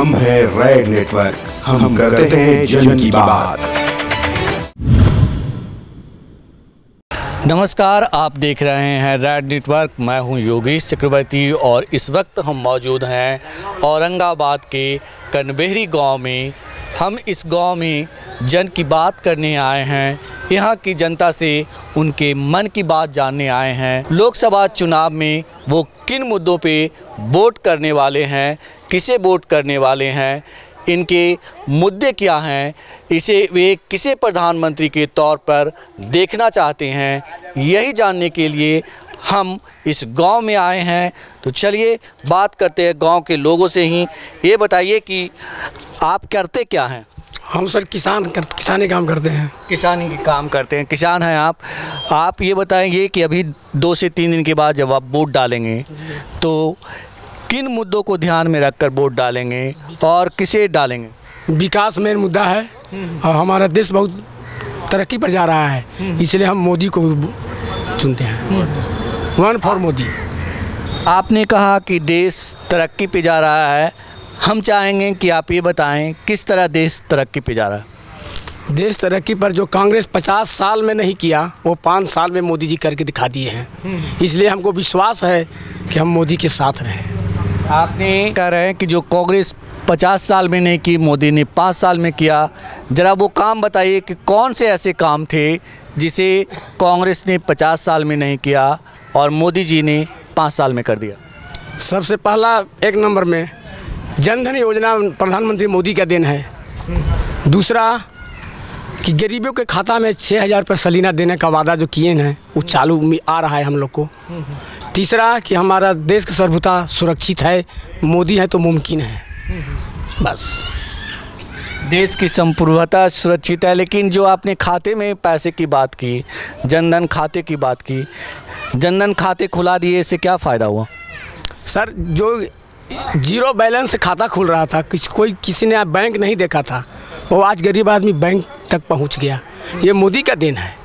हम हैं red network, हम करते हैं जन की बात। नमस्कार, आप देख रहे हैं रेड नेटवर्क। मैं हूं योगेश चक्रवर्ती और इस वक्त हम मौजूद हैं औरंगाबाद के कनबेहरी गांव में। हम इस गांव में जन की बात करने आए हैं, यहाँ की जनता से उनके मन की बात जानने आए हैं। लोकसभा चुनाव में वो किन मुद्दों पे वोट करने वाले हैं, किसे वोट करने वाले हैं, इनके मुद्दे क्या हैं, इसे वे किसे प्रधानमंत्री के तौर पर देखना चाहते हैं, यही जानने के लिए हम इस गांव में आए हैं। तो चलिए बात करते हैं गांव के लोगों से ही। ये बताइए कि आप करते क्या हैं? हम सर किसानी काम करते हैं। किसानी के काम करते हैं, किसान हैं आप ये बताएंगे कि अभी 2 से 3 दिन के बाद जब आप वोट डालेंगे तो किन मुद्दों को ध्यान में रखकर वोट डालेंगे और किसे डालेंगे? विकास मेन मुद्दा है और हमारा देश बहुत तरक्की पर जा रहा है, इसलिए हम मोदी को चुनते हैं। One for Modi. आपने कहा कि देश तरक्की पे जा रहा है, हम चाहेंगे कि आप ये बताएं किस तरह देश तरक्की पे जा रहा है? देश तरक्की पर जो कांग्रेस 50 साल में नहीं किया वो 5 साल में मोदी जी करके दिखा दिए हैं, इसलिए हमको विश्वास है कि हम मोदी के साथ रहें। आपने कह रहे हैं कि जो कांग्रेस 50 साल में नहीं की, मोदी ने 5 साल में किया। ज़रा वो काम बताइए कि कौन से ऐसे काम थे जिसे कांग्रेस ने 50 साल में नहीं किया और मोदी जी ने 5 साल में कर दिया। सबसे पहला 1 नंबर में जनधन योजना प्रधानमंत्री मोदी का देन है। दूसरा कि गरीबों के खाता में 6,000 रुपये सलीना देने का वादा जो किए हैं वो चालू में आ रहा है हम लोग को। तीसरा कि हमारा देश का सर्वभूता सुरक्षित है, मोदी है तो मुमकिन है। बस देश की संप्रभुता सुरक्षित है। लेकिन जो आपने खाते में पैसे की बात की, जनधन खाते की बात की, जनधन खाते खुला दिए, इससे क्या फ़ायदा हुआ? सर जो 0 बैलेंस से खाता खुल रहा था, किसी ने बैंक नहीं देखा था, वो आज गरीब आदमी बैंक तक पहुंच गया। ये मोदी का देन है,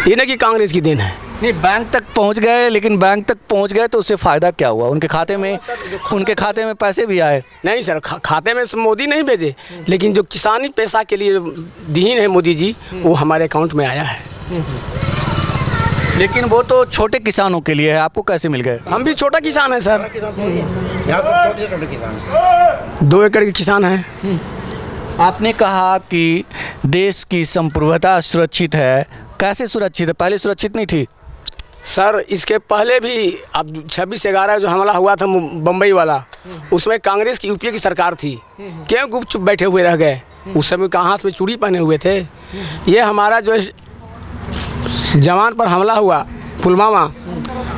ये नहीं कि कांग्रेस की देन है। नहीं, बैंक तक पहुंच गए, लेकिन बैंक तक पहुंच गए तो उससे फ़ायदा क्या हुआ? उनके खाते में पैसे भी आए? नहीं सर, खाते में मोदी नहीं भेजे, लेकिन जो किसानी पैसा के लिए दीन है मोदी जी, वो हमारे अकाउंट में आया है। लेकिन वो तो छोटे किसानों के लिए है, आपको कैसे मिल गए? हम भी छोटा किसान है सर, 2 एकड़ के किसान हैं। आपने कहा कि देश की संप्रभुता सुरक्षित है, कैसे सुरक्षित है? पहले सुरक्षित नहीं थी सर। इसके पहले भी अब 26/11 जो हमला हुआ था बम्बई वाला, उसमें कांग्रेस की यूपीए की सरकार थी। क्यों गुपचुप बैठे हुए रह गए? उस समय कहाँ हाथ में चूड़ी पहने हुए थे? ये हमारा जो जवान पर हमला हुआ पुलवामा,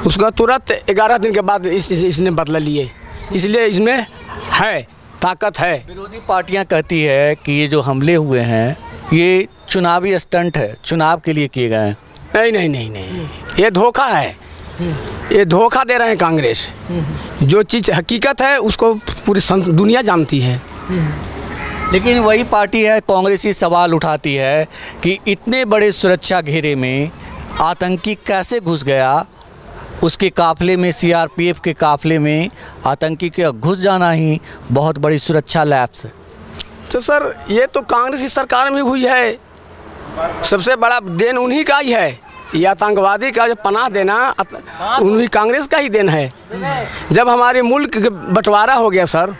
उसका तुरंत 11 दिन के बाद इसने बदला लिए, इसलिए इसमें है ताकत है। विरोधी पार्टियां कहती है कि ये जो हमले हुए हैं ये चुनावी स्टंट है, चुनाव के लिए किए गए हैं। नहीं, ये धोखा है, ये धोखा दे रहे हैं कांग्रेस। जो चीज़ हकीकत है उसको पूरी दुनिया जानती है। लेकिन वही पार्टी है कांग्रेस ही सवाल उठाती है कि इतने बड़े सुरक्षा घेरे में आतंकी कैसे घुस गया? उसके काफ़िले में, सीआरपीएफ के काफ़िले में आतंकी के घुस जाना ही बहुत बड़ी सुरक्षा लैप्स है। तो सर ये तो कांग्रेस की सरकार में हुई है, सबसे बड़ा देन उन्हीं का ही है। ये आतंकवादी का जो पनाह देना उन्हीं कांग्रेस का ही देन है। जब हमारे मुल्क बंटवारा हो गया सर,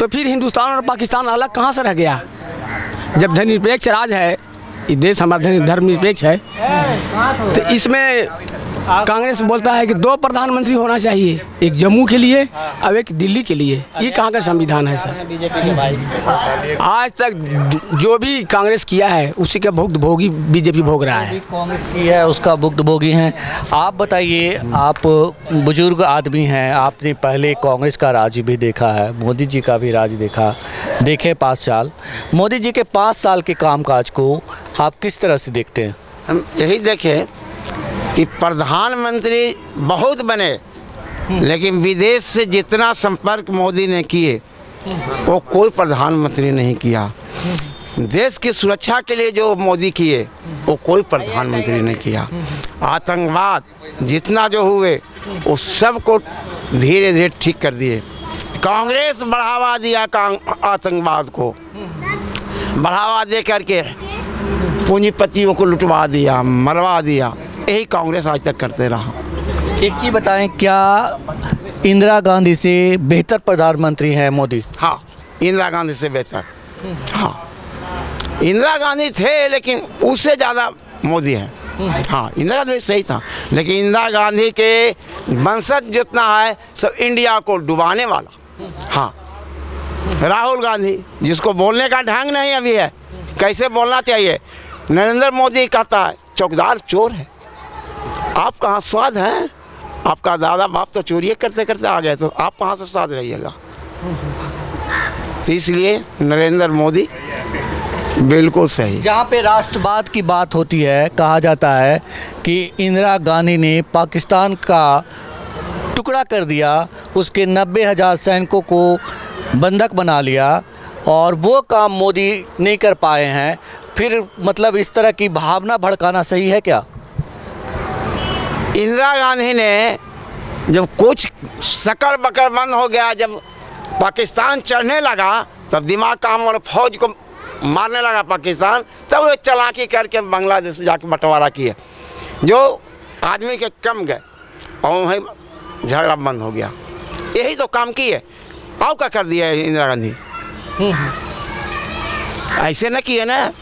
तो फिर हिंदुस्तान और पाकिस्तान अलग कहाँ से रह गया? जब धर्मनिरपेक्ष राज है, ये देश हमारा धर्मनिरपेक्ष है, तो इसमें कांग्रेस बोलता है कि 2 प्रधानमंत्री होना चाहिए, एक जम्मू के लिए और एक दिल्ली के लिए। ये कहाँ का संविधान है सर? आज तक जो भी कांग्रेस किया है उसी का भुगतभोगी बीजेपी भोग रहा है। कांग्रेस की है उसका भुगतभोगी हैं। आप बताइए, आप बुजुर्ग आदमी हैं, आपने पहले कांग्रेस का राज भी देखा है, मोदी जी का भी राज देखे 5 साल। मोदी जी के 5 साल के कामकाज को आप किस तरह से देखते हैं? हम यही देखें कि प्रधानमंत्री बहुत बने, लेकिन विदेश से जितना संपर्क मोदी ने किए वो कोई प्रधानमंत्री नहीं किया। देश की सुरक्षा के लिए जो मोदी किए वो कोई प्रधानमंत्री ने किया। आतंकवाद जितना जो हुए वो सब को धीरे धीरे ठीक कर दिए। कांग्रेस बढ़ावा दिया आतंकवाद को, बढ़ावा दे करके पूंजीपतियों को लुटवा दिया, मरवा दिया। यही कांग्रेस आज तक करते रहा। एक चीज़ बताएं, क्या इंदिरा गांधी से बेहतर प्रधानमंत्री हैं मोदी? हाँ, इंदिरा गांधी से बेहतर। हाँ, इंदिरा गांधी थे लेकिन उससे ज़्यादा मोदी है। हाँ, इंदिरा गांधी सही था, लेकिन इंदिरा गांधी के वंशज जितना है सब इंडिया को डुबाने वाला। हाँ, राहुल गांधी जिसको बोलने का ढंग नहीं अभी है, कैसे बोलना चाहिए। नरेंद्र मोदी कहता है चौकीदार चोर है। आप कहाँ स्वाद हैं? आपका दादा बाप तो चोरी करते करते आ गए, तो आप कहाँ से स्वाद रहिएगा। तो इसलिए नरेंद्र मोदी बिल्कुल सही। जहाँ पे राष्ट्रवाद की बात होती है, कहा जाता है कि इंदिरा गांधी ने पाकिस्तान का टुकड़ा कर दिया, उसके 90,000 सैनिकों को बंधक बना लिया, और वो काम मोदी नहीं कर पाए हैं। फिर मतलब इस तरह की भावना भड़काना सही है क्या? इंदिरा गांधी ने जब कुछ शकल बकल बंद हो गया, जब पाकिस्तान चढ़ने लगा, तब दिमाग काम और फौज को मारने लगा पाकिस्तान, तब वो चालाकी करके बांग्लादेश जाके बंटवारा किए, जो आदमी के कम गए और वहीं झगड़ा बंद हो गया। यही तो काम किए। और क्या कर दिया इंदिरा गांधी? ऐसे न किए ना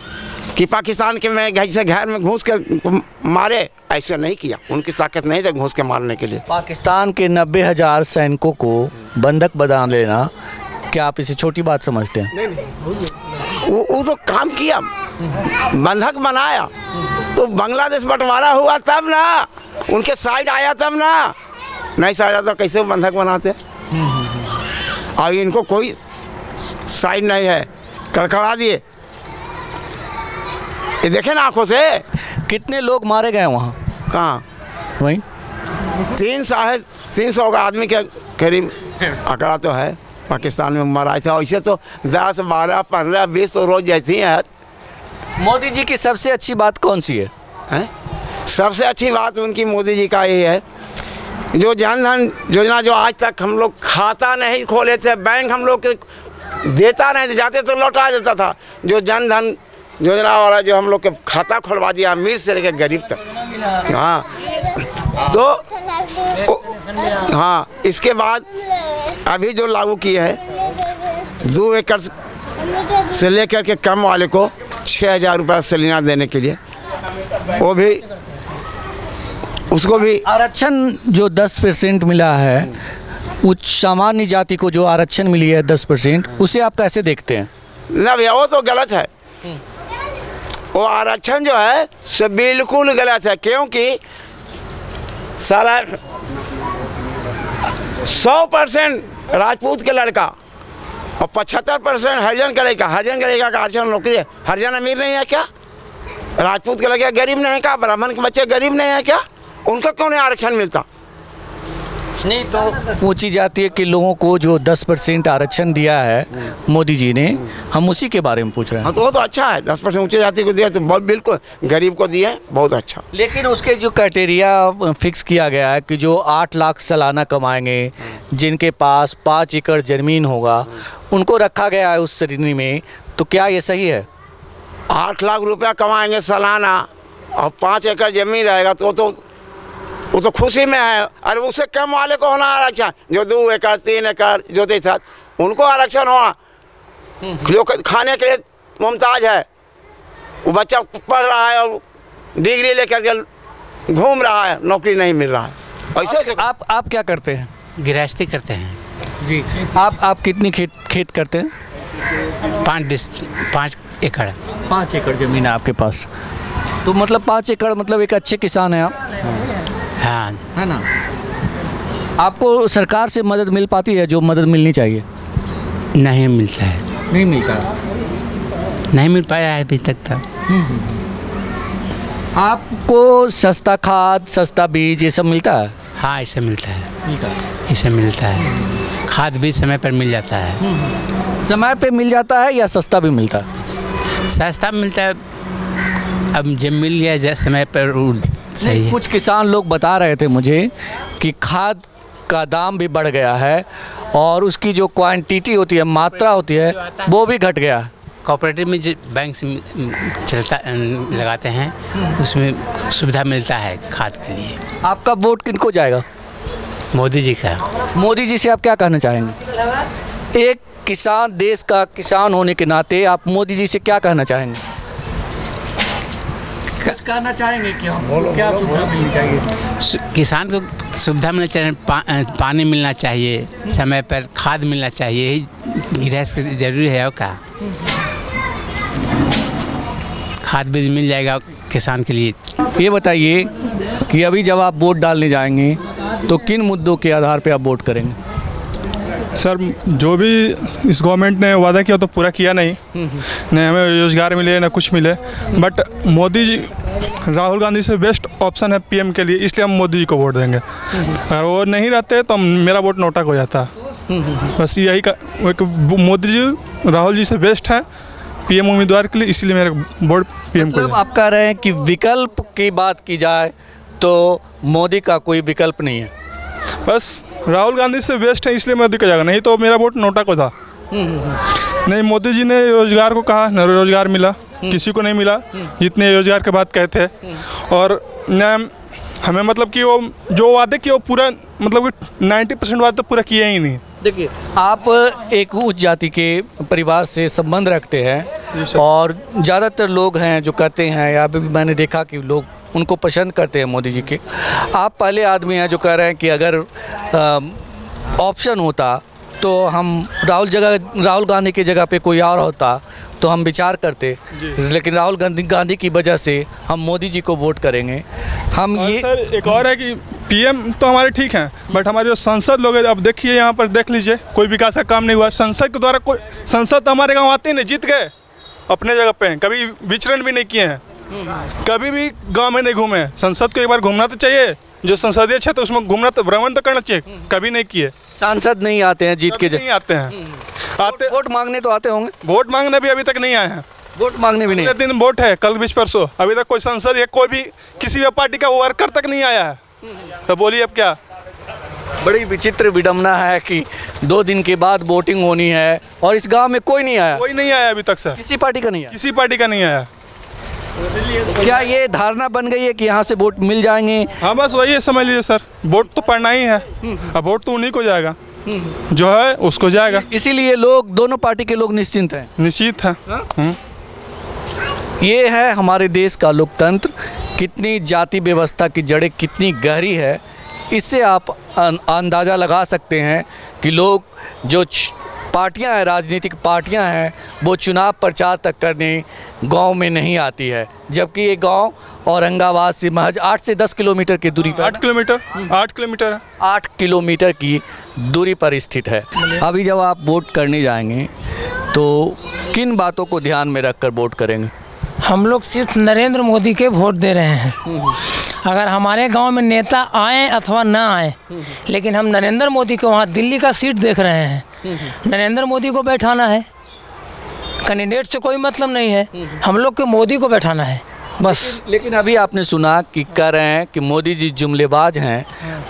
कि पाकिस्तान के में घर में घुस कर मारे, ऐसे नहीं किया। उनकी ताकत नहीं थी घुस के मारने के लिए। पाकिस्तान के 90,000 सैनिकों को बंधक बना लेना, क्या आप इसे छोटी बात समझते हैं? वो तो काम किया, बंधक बनाया, तो बांग्लादेश बंटवारा हुआ तब ना, उनके साइड आया तब ना, नहीं साइड आता तो कैसे बंधक बनाते। और इनको कोई साइड नहीं है, कड़कड़ा दिए। ये देखे ना आंखों से। कितने लोग मारे गए वहाँ? कहाँ? वहीं 300 का आदमी के करीब आंकड़ा तो है पाकिस्तान में मरा था। ऐसे तो 10, 12, 15, 20 तो रोज जैसी है। मोदी जी की सबसे अच्छी बात कौन सी है? सबसे अच्छी बात उनकी मोदी जी का ये है, जो जन धन योजना जो आज तक हम लोग खाता नहीं खोले थे, बैंक हम लोग देता नहीं, जाते तो लौटा देता था। जो जन धन योजना वाला जो हम लोग के खाता खुलवा दिया, अमीर से लेकर गरीब तक। हाँ, तो हाँ, इसके बाद अभी जो लागू किए हैं 2 एकड़ से लेकर के कम वाले को 6,000 रुपये सलीना देने के लिए, वो भी उसको भी आरक्षण जो 10% मिला है, उच्च सामान्य जाति को जो आरक्षण मिली है 10%, उसे आप कैसे देखते हैं? ना भैया, वो तो गलत है। वो आरक्षण जो है सब बिल्कुल गलत है, क्योंकि सारा 100% राजपूत के लड़का और 75% हरिजन का लड़का। हरिजन का लड़का का आरक्षण नौकरी है। हरिजन अमीर नहीं है क्या? राजपूत के लड़के गरीब नहीं है क्या? ब्राह्मण के बच्चे गरीब नहीं है क्या? उनको क्यों नहीं आरक्षण मिलता? नहीं तो पूछी जाती है कि लोगों को जो 10% आरक्षण दिया है मोदी जी ने, हम उसी के बारे में पूछ रहे हैं। हाँ, तो वो तो अच्छा है। 10% ऊंचे जाति को दिया तो बहुत, बिल्कुल गरीब को दिया बहुत अच्छा। लेकिन उसके जो क्राइटेरिया फिक्स किया गया है कि जो 8 लाख सालाना कमाएंगे, जिनके पास 5 एकड़ ज़मीन होगा, उनको रखा गया है उस श्रेणी में, तो क्या ये सही है? 8 लाख रुपया कमाएंगे सालाना और 5 एकड़ ज़मीन रहेगा तो वो तो खुशी में है। अरे उससे कम वाले को होना आरक्षण, जो 2 एकड़ 3 एकड़ जो थे साथ, उनको आरक्षण होना। जो खाने के लिए मुमताज है, वो बच्चा पढ़ रहा है और डिग्री लेकर के घूम रहा है, नौकरी नहीं मिल रहा है। ऐसे आप क्या करते हैं? गृहस्थी करते हैं जी। आप कितनी खेत करते हैं? 5 एकड़। 5 एकड़ ज़मीन है आपके पास, तो मतलब 5 एकड़ मतलब एक अच्छे किसान हैं आप। हाँ, है ना? आपको सरकार से मदद मिल पाती है जो मदद मिलनी चाहिए? नहीं मिलता है। नहीं मिलता, नहीं मिल पाया है अभी तक तक। आपको सस्ता खाद, सस्ता बीज ये सब मिलता है? हाँ, ऐसे मिलता है। इसे मिलता है। खाद भी समय पर मिल जाता है। समय पे मिल जाता है या सस्ता भी मिलता है? सस्ता मिलता है। अब जब मिल गया समय पर सही है। कुछ किसान लोग बता रहे थे मुझे कि खाद का दाम भी बढ़ गया है और उसकी जो क्वांटिटी होती है, मात्रा होती है, वो भी घट गया है। कोऑपरेटिव में जो बैंक से लगाते हैं उसमें सुविधा मिलता है खाद के लिए। आपका वोट किनको जाएगा? मोदी जी का। मोदी जी से आप क्या कहना चाहेंगे? एक किसान, देश का किसान होने के नाते आप मोदी जी से क्या कहना चाहेंगे? कुछ कहना चाहेंगे कि हमको क्या सुविधा मिलनी चाहिए? किसान को सुविधा मिलना चाहिए, पानी मिलना चाहिए, समय पर खाद मिलना चाहिए, यही गृहस्थ जरूरी है। और क्या खाद बीज मिल जाएगा किसान के लिए। ये बताइए कि अभी जब आप वोट डालने जाएंगे तो किन मुद्दों के आधार पे आप वोट करेंगे? सर, जो भी इस गवर्नमेंट ने वादा किया तो पूरा किया नहीं। नहीं हमें रोजगार मिले ना कुछ मिले, बट मोदी जी, राहुल गांधी से बेस्ट ऑप्शन है पीएम के लिए, इसलिए हम मोदी जी को वोट देंगे। अगर वो नहीं रहते तो मेरा वोट नोटा हो जाता। बस यही का, मोदी जी राहुल जी से बेस्ट है पीएम उम्मीदवार के लिए, इसलिए मेरा वोट पीएम को। मतलब आप कह रहे हैं कि विकल्प की बात की जाए तो मोदी का कोई विकल्प नहीं है, बस राहुल गांधी से बेस्ट है इसलिए मोदी का जाएगा, नहीं तो मेरा वोट नोटा को था। नहीं, मोदी जी ने रोजगार को कहा, न रोजगार मिला, किसी को नहीं मिला जितने रोजगार के बात कहते हैं। और न हमें मतलब कि वो जो वादे किए वो पूरा, मतलब कि 90% वादे तो पूरा किए ही नहीं। देखिए, आप एक उच्च जाति के परिवार से संबंध रखते हैं और ज़्यादातर लोग हैं जो कहते हैं, या भी मैंने देखा कि लोग उनको पसंद करते हैं मोदी जी के। आप पहले आदमी हैं जो कह रहे हैं कि अगर ऑप्शन होता तो हम राहुल गांधी की जगह पे कोई और होता तो हम विचार करते, लेकिन राहुल गांधी की वजह से हम मोदी जी को वोट करेंगे। हम ये सर, एक और है कि पीएम तो हमारे ठीक हैं, बट हमारे जो संसद लोग हैं, अब देखिए यहाँ पर देख लीजिए, कोई विकास का काम नहीं हुआ। संसद के द्वारा कोई, संसद तो हमारे गाँव आते ही नहीं, जीत गए अपने जगह पे, कभी विचरण भी नहीं किए हैं, कभी भी गांव में नहीं घूमे। संसद को एक बार घूमना तो चाहिए, जो संसदीय क्षेत्र उसमें घूमना तो, भ्रमण तो करना चाहिए, कभी नहीं किए। सांसद नहीं आते हैं जीत के, नहीं आते हैं, आते वोट मांगने तो आते होंगे। वोट मांगने भी अभी तक नहीं आए हैं। वोट मांगने भी नहीं, दिन वोट है, कल 20 परसों, अभी तक कोई संसद या कोई भी किसी भी पार्टी का वर्कर तक नहीं आया है। तो बोलिए अब क्या? बड़ी विचित्र विडम्बना है कि 2 दिन के बाद वोटिंग होनी है और इस गांव में कोई नहीं आया। कोई नहीं आया अभी तक सर, किसी पार्टी का नहीं आया, किसी पार्टी का नहीं आया। क्या ये धारणा बन गई है कि यहाँ से वोट मिल जाएंगे? हाँ, बस वही है, समझ लीजिए सर, वोट तो पड़ना ही है। अब वोट तो उन्हीं को जाएगा, जो है उसको जाएगा। इसीलिए लोग, दोनों पार्टी के लोग निश्चिंत हैं। निश्चित है। ये है हमारे देश का लोकतंत्र, कितनी जाति व्यवस्था की जड़ें कितनी गहरी है, इससे आप अंदाज़ा लगा सकते हैं कि लोग, जो पार्टियां हैं, राजनीतिक पार्टियां हैं, वो चुनाव प्रचार तक करने गांव में नहीं आती है, जबकि ये गांव औरंगाबाद से महज 8 से 10 किलोमीटर की दूरी पर, 8 किलोमीटर है, 8 किलोमीटर की दूरी पर स्थित है। अभी जब आप वोट करने जाएंगे तो किन बातों को ध्यान में रखकर वोट करेंगे? हम लोग सिर्फ नरेंद्र मोदी के वोट दे रहे हैं। अगर हमारे गांव में नेता आए अथवा ना आए, लेकिन हम नरेंद्र मोदी को, वहाँ दिल्ली का सीट देख रहे हैं, नरेंद्र मोदी को बैठाना है। कैंडिडेट से कोई मतलब नहीं है, हम लोग को मोदी को बैठाना है बस। लेकिन अभी आपने सुना कि कह रहे हैं कि मोदी जी जुमलेबाज हैं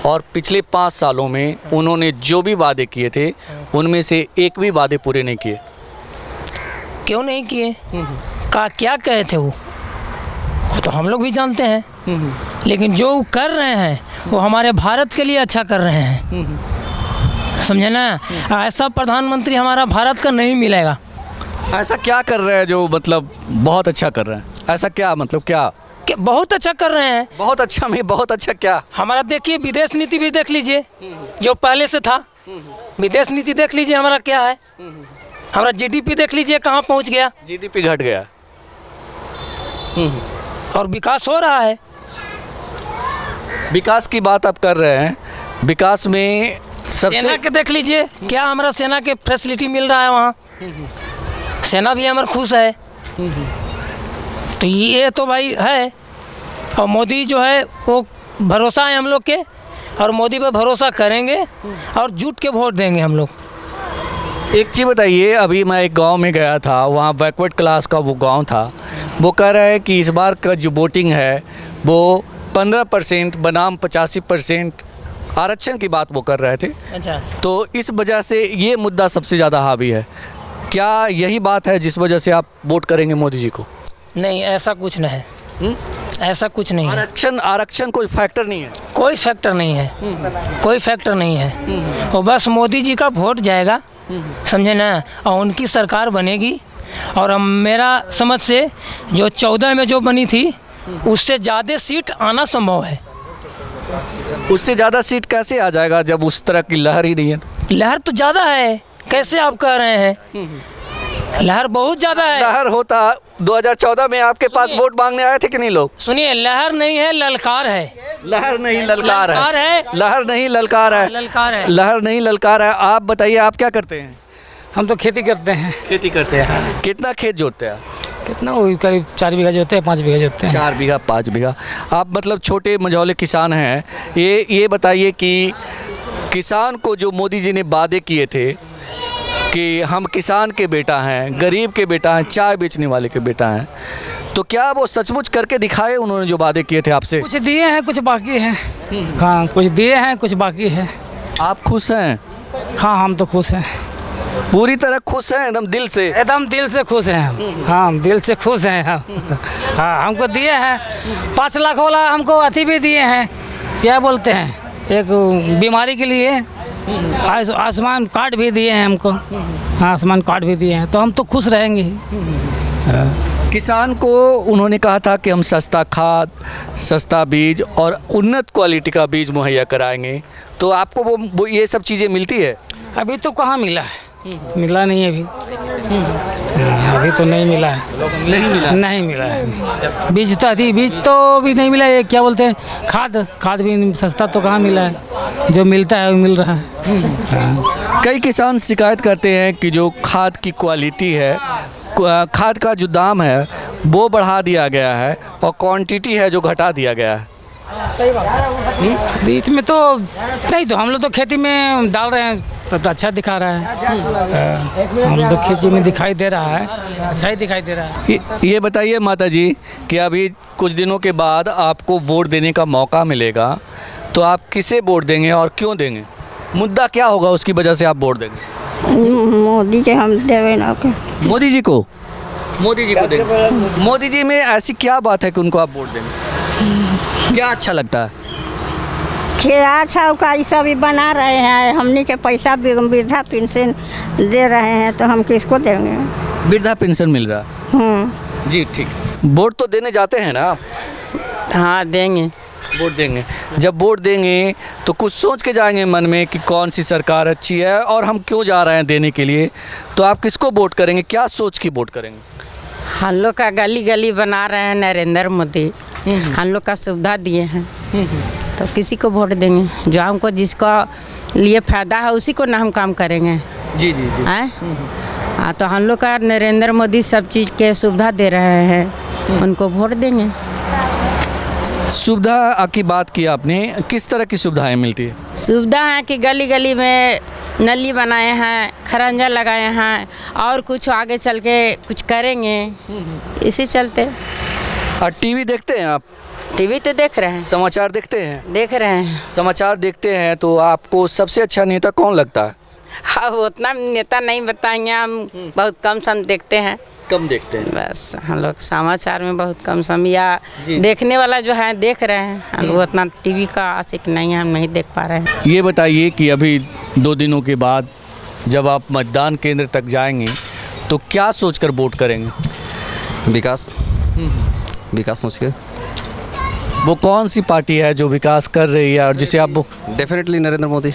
और पिछले 5 सालों में उन्होंने जो भी वादे किए थे उनमें से एक भी वादे पूरे नहीं किए। क्यों नहीं किए? क्या कहे थे वो तो हम लोग भी जानते हैं, लेकिन जो कर रहे हैं वो हमारे भारत के लिए अच्छा कर रहे हैं, समझे ना? ऐसा प्रधानमंत्री हमारा भारत का नहीं मिलेगा। ऐसा क्या कर रहे हैं जो मतलब बहुत अच्छा कर रहे हैं? ऐसा क्या, मतलब क्या बहुत अच्छा कर रहे हैं? बहुत अच्छा में बहुत अच्छा क्या? हमारा देखिए विदेश नीति भी देख लीजिए, जो पहले से था, विदेश नीति देख लीजिए हमारा क्या है। हमारा जीडीपी देख लीजिए कहाँ पहुँच गया, जीडीपी घट गया और विकास हो रहा है। विकास की बात आप कर रहे हैं, विकास में सबसे सेना के देख लीजिए, क्या हमारा सेना के फैसिलिटी मिल रहा है वहाँ, सेना भी हमारा खुश है। तो ये तो भाई है, और मोदी जो है वो भरोसा है हम लोग के, और मोदी पे भरोसा करेंगे और जुट के वोट देंगे हम लोग। एक चीज़ बताइए, अभी मैं एक गांव में गया था, वहाँ बैकवर्ड क्लास का वो गांव था, वो कह रहा है कि इस बार का जो वोटिंग है वो 15% बनाम 85% आरक्षण की बात वो कर रहे थे। अच्छा, तो इस वजह से ये मुद्दा सबसे ज़्यादा हावी है। क्या यही बात है जिस वजह से आप वोट करेंगे मोदी जी को? नहीं, ऐसा कुछ नहीं है। ऐसा कुछ नहीं है। आरक्षण कोई फैक्टर नहीं है? कोई फैक्टर नहीं है, कोई फैक्टर नहीं है। और बस मोदी जी का वोट जाएगा, समझे ना, और उनकी सरकार बनेगी। और हम मेरा समझ से जो 14 में जो बनी थी उससे ज़्यादा सीट आना संभव है। उससे ज़्यादा सीट कैसे आ जाएगा जब उस तरह की लहर ही नहीं है? लहर तो ज़्यादा है, कैसे आप कह रहे हैं? लहर बहुत ज़्यादा है। लहर होता 2014 में आपके पास वोट मांगने आए थे कि नहीं लोग? सुनिए, लहर नहीं है, ललकार है। लहर नहीं ललकार ललकार है। लहर नहीं ललकार है। ललकार है। लहर नहीं ललकार है। आप बताइए, आप क्या करते हैं? हम तो खेती करते हैं। खेती करते हैं। कितना खेत जोतते हैं? कितना वही करीब 4 बीघा जोते हैं, 5 बीघा जोते हैं। 4 बीघा 5 बीघा। आप मतलब छोटे मझौले किसान हैं। ये बताइए कि किसान को जो मोदी जी ने वादे किए थे कि हम किसान के बेटा हैं, गरीब के बेटा हैं, चाय बेचने वाले के बेटा हैं, तो क्या वो सचमुच करके दिखाए उन्होंने जो वादे किए थे आपसे? कुछ दिए हैं, कुछ बाकी हैं। हाँ, कुछ दिए हैं, कुछ बाकी है। आप खुश हैं? हाँ, हम तो खुश हैं, पूरी तरह खुश हैं, एकदम दिल से? एकदम दिल से खुश हैं हम। हाँ, दिल से खुश हैं हम। हाँ, हमको दिए हैं 5 लाख वाला, हमको अति भी दिए हैं, क्या बोलते हैं, एक बीमारी के लिए आयुष्मान कार्ड भी दिए हैं हमको। हाँ, आयुष्मान कार्ड भी दिए हैं, तो हम तो खुश रहेंगे। किसान को उन्होंने कहा था कि हम सस्ता खाद, सस्ता बीज और उन्नत क्वालिटी का बीज मुहैया कराएंगे, तो आपको वो ये सब चीज़ें मिलती है? अभी तो कहाँ मिला है, मिला नहीं है अभी तो नहीं मिला है। नहीं मिला है। बीज तो भी नहीं मिला है। क्या बोलते हैं, खाद भी सस्ता तो कहाँ मिला है, जो मिलता है वो मिल रहा है। कई किसान शिकायत करते हैं कि जो खाद की क्वालिटी है, खाद का जो दाम है वो बढ़ा दिया गया है और क्वांटिटी है जो घटा दिया गया है। सही बात। बीच में तो नहीं, तो हम लोग तो खेती में डाल रहे हैं तो अच्छा दिखा रहा है। हम लोग खेती में दिखाई दे रहा है, अच्छा ही दिखाई दे रहा है। ये बताइए माता जी कि अभी कुछ दिनों के बाद आपको वोट देने का मौका मिलेगा, तो आप किसे वोट देंगे और क्यों देंगे? मुद्दा क्या होगा उसकी वजह से आप वोट देंगे? मोदी के हम देवे ना के। मोदी जी को देंगे। मोदी जी में ऐसी क्या बात है कि उनको आप वोट देंगे? क्या अच्छा लगता है? अच्छा का ये सब बना रहे हैं, हमनी के पैसा वृद्धा पेंशन दे रहे हैं, तो हम किसको देंगे? वृद्धा पेंशन मिल रहा है जी, ठीक। वोट तो देने जाते हैं ना? हाँ, देंगे, वोट देंगे। जब वोट देंगे तो कुछ सोच के जाएंगे मन में कि कौन सी सरकार अच्छी है और हम क्यों जा रहे हैं देने के लिए, तो आप किसको वोट करेंगे? क्या सोच के वोट करेंगे? हम लोग का गली गली बना रहे हैं नरेंद्र मोदी, हम लोग का सुविधा दिए हैं, तो किसी को वोट देंगे जो हमको, जिसका लिए फ़ायदा है उसी को ना हम काम करेंगे। जी जी जी। हाँ, तो हम लोग का नरेंद्र मोदी सब चीज़ के सुविधा दे रहे हैं, उनको वोट देंगे। सुविधा की बात की आपने, किस तरह की सुविधाएं मिलती है? सुविधा है कि गली गली में नली बनाए हैं, खरंजा लगाए हैं, और कुछ आगे चल के कुछ करेंगे, इसी चलते। और टीवी देखते हैं आप? टीवी तो देख रहे हैं। समाचार देखते हैं? देख रहे हैं। समाचार देखते हैं, तो आपको सबसे अच्छा नेता कौन लगता है? हाँ, उतना नेता नहीं बताएंगे, हम बहुत कम सम देखते हैं। कम देखते हैं? बस हम लोग समाचार में बहुत कम सम, या देखने वाला जो है देख रहे हैं, हम लोग उतना टीवी का आशिक नहीं है, हम नहीं देख पा रहे हैं। ये बताइए कि अभी 2 दिनों के बाद जब आप मतदान केंद्र तक जाएंगे तो क्या सोचकर वोट करेंगे? विकास सोच के। वो कौन सी पार्टी है जो विकास कर रही है और जिसे आप? डेफिनेटली नरेंद्र मोदी।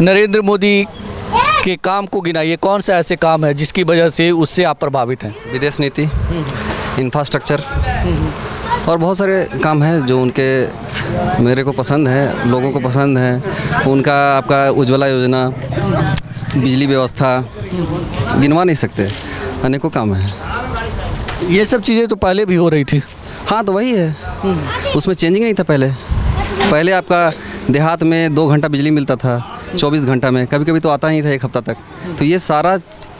नरेंद्र मोदी के काम को गिनाइए, कौन सा ऐसे काम है जिसकी वजह से उससे आप प्रभावित हैं? विदेश नीति, इंफ्रास्ट्रक्चर और बहुत सारे काम हैं जो उनके मेरे को पसंद है, लोगों को पसंद है। उनका आपका उज्ज्वला योजना, बिजली व्यवस्था, गिनवा नहीं सकते, अनेकों काम हैं। ये सब चीज़ें तो पहले भी हो रही थी। हाँ, तो वही है, उसमें चेंजिंग नहीं था। पहले आपका देहात में 2 घंटा बिजली मिलता था, 24 घंटा में, कभी कभी तो आता ही था 1 हफ्ता तक। तो ये सारा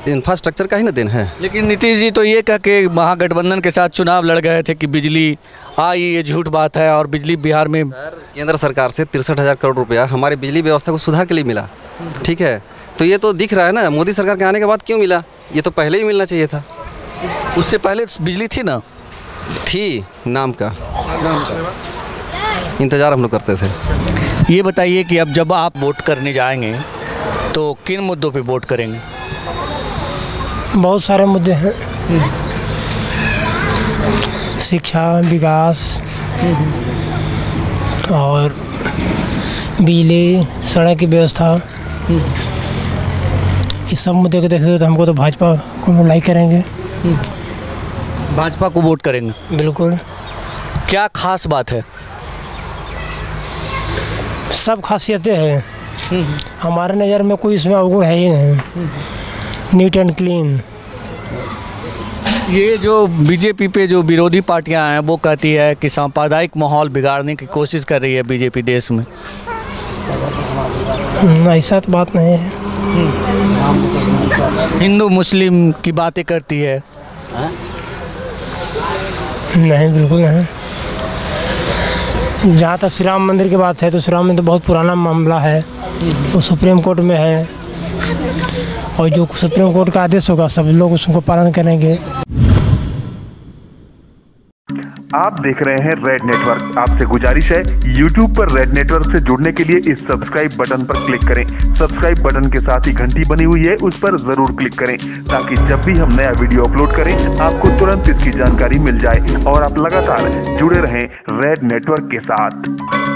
इंफ्रास्ट्रक्चर का ही ना देन है। लेकिन नीतीश जी तो ये कह के महागठबंधन के साथ चुनाव लड़ गए थे कि बिजली आई, ये झूठ बात है। और बिजली बिहार में केंद्र सरकार से 63,000 करोड़ रुपया हमारी बिजली व्यवस्था को सुधार के लिए मिला, ठीक है। तो ये तो दिख रहा है ना, मोदी सरकार के आने के बाद क्यों मिला, ये तो पहले ही मिलना चाहिए था। उससे पहले बिजली थी ना, थी नाम का इंतज़ार हम लोग करते थे। ये बताइए कि अब जब आप वोट करने जाएंगे तो किन मुद्दों पे वोट करेंगे? बहुत सारे मुद्दे हैं, शिक्षा, विकास और बिजली, सड़क की व्यवस्था, इस सब मुद्दे को देखते तो हमको तो भाजपा को लाइक करेंगे। भाजपा को वोट करेंगे? बिल्कुल। क्या खास बात है? सब खासियतें हैं, हमारे नज़र में कोई इसमें अवगुण है ही नहीं, नीट एंड क्लीन। ये जो बीजेपी पे जो विरोधी पार्टियां हैं वो कहती है कि सांप्रदायिक माहौल बिगाड़ने की कोशिश कर रही है बीजेपी देश में। ऐसा तो बात नहीं है। हिंदू मुस्लिम की बातें करती है। नहीं, बिल्कुल नहीं। जहाँ तक श्री राम मंदिर की बात है तो श्री राम मंदिर तो बहुत पुराना मामला है, वो सुप्रीम कोर्ट में है, और जो सुप्रीम कोर्ट का आदेश होगा सब लोग उसको पालन करेंगे। आप देख रहे हैं रेड नेटवर्क। आपसे गुजारिश है, YouTube पर रेड नेटवर्क से जुड़ने के लिए इस सब्सक्राइब बटन पर क्लिक करें। सब्सक्राइब बटन के साथ ही घंटी बनी हुई है, उस पर जरूर क्लिक करें ताकि जब भी हम नया वीडियो अपलोड करें आपको तुरंत इसकी जानकारी मिल जाए और आप लगातार जुड़े रहें रेड नेटवर्क के साथ।